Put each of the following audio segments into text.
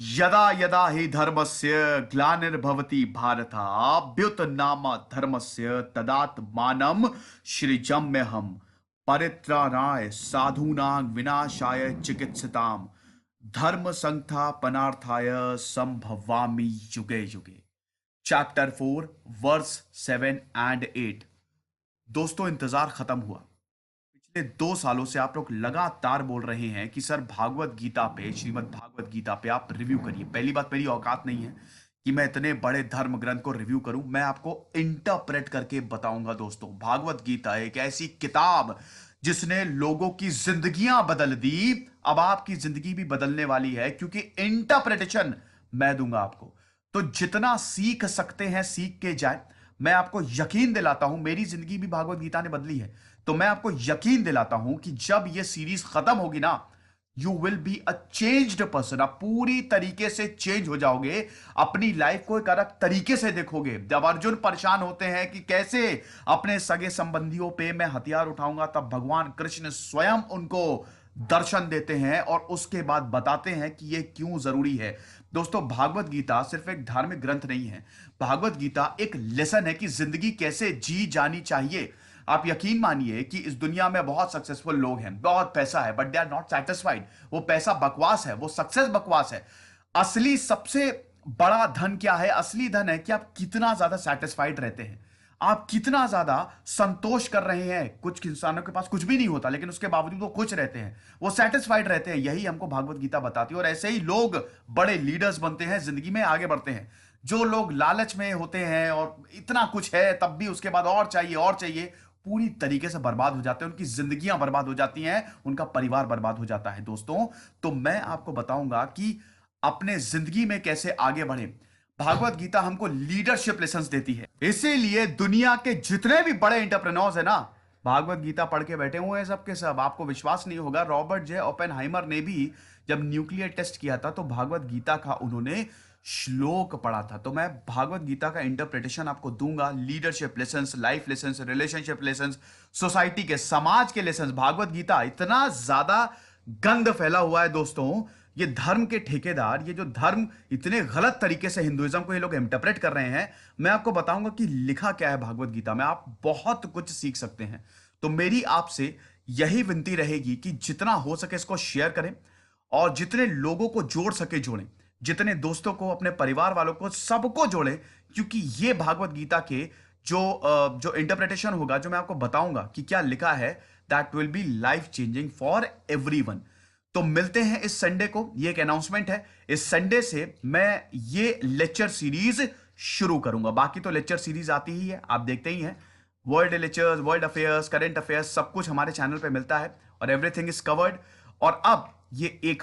यदा यदा हि धर्मस्य ग्लानिर्भवति भारत अभ्युत्थानम धर्मस्य तदात्मानं सृजाम्यहम् परित्राणाय साधूनां विनाशाय चिकित्सिताम् धर्म संस्थापनार्थाय संभवामि युगे युगे। Chapter 4 verse 7 and 8। दोस्तों, इंतजार खत्म हुआ। पिछले 2 सालों से आप लोग लगातार बोल रहे हैं कि सर भागवत गीता पे, श्रीमद् भागवत गीता पे आप रिव्यू करिए। पहली बात, मेरी औकात नहीं है कि मैं इतने बड़े धर्म ग्रंथ को रिव्यू करूं। मैं आपको इंटरप्रेट करके बताऊंगा। दोस्तों, भागवत गीता एक ऐसी किताब जिसने लोगों की जिंदगियां बदल दी। अब आपकी जिंदगी भी बदलने वाली है, क्योंकि इंटरप्रिटेशन मैं दूंगा आपको। तो जितना सीख सकते हैं सीख के जाए। मैं आपको यकीन दिलाता हूं, मेरी जिंदगी भी भागवत गीता ने बदली है। तो मैं आपको यकीन दिलाता हूं कि जब यह सीरीज खत्म होगी ना, you will be a changed person. आप पूरी तरीके से चेंज हो जाओगे, अपनी लाइफ को एक अलग तरीके से देखोगे। जब अर्जुन परेशान होते हैं कि कैसे अपने सगे संबंधियों पे मैं हथियार उठाऊंगा, तब भगवान कृष्ण स्वयं उनको दर्शन देते हैं और उसके बाद बताते हैं कि यह क्यों जरूरी है। दोस्तों, भागवत गीता सिर्फ एक धार्मिक ग्रंथ नहीं है। भागवत गीता एक लेसन है कि जिंदगी कैसे जी जानी चाहिए। आप यकीन मानिए कि इस दुनिया में बहुत सक्सेसफुल लोग हैं, बहुत पैसा है, but they are not satisfied. वो पैसा बकवास है, वो सक्सेस बकवास है। असली सबसे बड़ा धन क्या है? असली धन है कि आप कितना ज्यादा सेटिस्फाइड रहते हैं, आप कितना ज्यादा संतोष कर रहे हैं। कुछ इंसानों के पास कुछ भी नहीं होता, लेकिन उसके बावजूद वो खुश रहते हैं, वो सेटिस्फाइड रहते हैं। यही हमको भागवत गीता बताती है। और ऐसे ही लोग बड़े लीडर्स बनते हैं, जिंदगी में आगे बढ़ते हैं। जो लोग लालच में होते हैं और इतना कुछ है तब भी उसके बाद और चाहिए और चाहिए, पूरी तरीके से बर्बाद हो जाते हैं। उनकी जिंदगियां बर्बाद हो जाती हैं, उनका परिवार बर्बाद हो जाता है। दोस्तों, तो मैं आपको बताऊंगा कि अपने जिंदगी में कैसे आगे बढ़े। भागवत गीता हमको लीडरशिप लेसन्स देती है। इसीलिए दुनिया के जितने भी बड़े एंटरप्रेन्योर्स है ना, भागवत गीता पढ़ के बैठे हुए हैं सबके सब। आपको विश्वास नहीं होगा, रॉबर्ट जे ओपेनहाइमर ने भी जब न्यूक्लियर टेस्ट किया था तो भागवत गीता का उन्होंने श्लोक पढ़ा था। तो मैं भागवत गीता का इंटरप्रिटेशन आपको दूंगा। Leadership lessons, life lessons, relationship lessons, society के, समाज के लेसन्स। भागवत गीता इतना ज्यादा गंद फैला हुआ है दोस्तों। ये धर्म के ठेकेदार, ये जो धर्म इतने गलत तरीके से हिंदुइज्म को ये लोग इंटरप्रेट कर रहे हैं, मैं आपको बताऊंगा कि लिखा क्या है भागवत गीता में। आप बहुत कुछ सीख सकते हैं। तो मेरी आपसे यही विनती रहेगी कि जितना हो सके इसको शेयर करें और जितने लोगों को जोड़ सके जोड़ें। जितने दोस्तों को, अपने परिवार वालों को, सबको जोड़ें। क्योंकि ये भागवत गीता के जो इंटरप्रिटेशन होगा, जो मैं आपको बताऊंगा कि क्या लिखा है, that will be life changing for everyone. तो मिलते हैं इस संडे को। ये एक अनाउंसमेंट है, इस संडे से मैं ये लेक्चर सीरीज शुरू करूंगा। बाकी तो लेक्चर सीरीज आती ही है, आप देखते ही हैं। World lectures, world affairs, current affairs, सब कुछ हमारे चैनल पे मिलता है और एवरीथिंग इज कवर्ड। और अब ये एक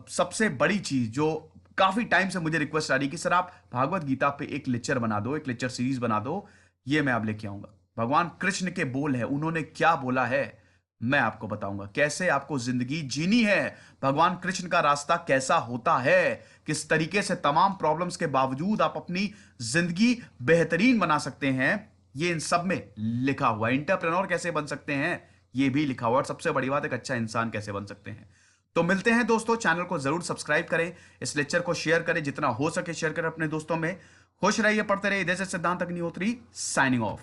सबसे बड़ी चीज जो काफी टाइम से मुझे रिक्वेस्ट आ रही कि सर आप भागवत गीता पे एक लेक्चर बना दो, एक लेक्चर सीरीज बना दो, ये मैं अब लेके आऊंगा। भगवान कृष्ण के बोल है, उन्होंने क्या बोला है मैं आपको बताऊंगा। कैसे आपको जिंदगी जीनी है, भगवान कृष्ण का रास्ता कैसा होता है, किस तरीके से तमाम प्रॉब्लम्स के बावजूद आप अपनी जिंदगी बेहतरीन बना सकते हैं, ये इन सब में लिखा हुआ है। एंटरप्रेन्योर कैसे बन सकते हैं, ये भी लिखा हुआ है। और सबसे बड़ी बात, एक अच्छा इंसान कैसे बन सकते हैं। तो मिलते हैं दोस्तों। चैनल को जरूर सब्सक्राइब करें, इस लेक्चर को शेयर करें, जितना हो सके शेयर करें अपने दोस्तों में। खुश रहिए, पढ़ते रहिए। जैसे सिद्धांत अग्निहोत्री साइनिंग ऑफ।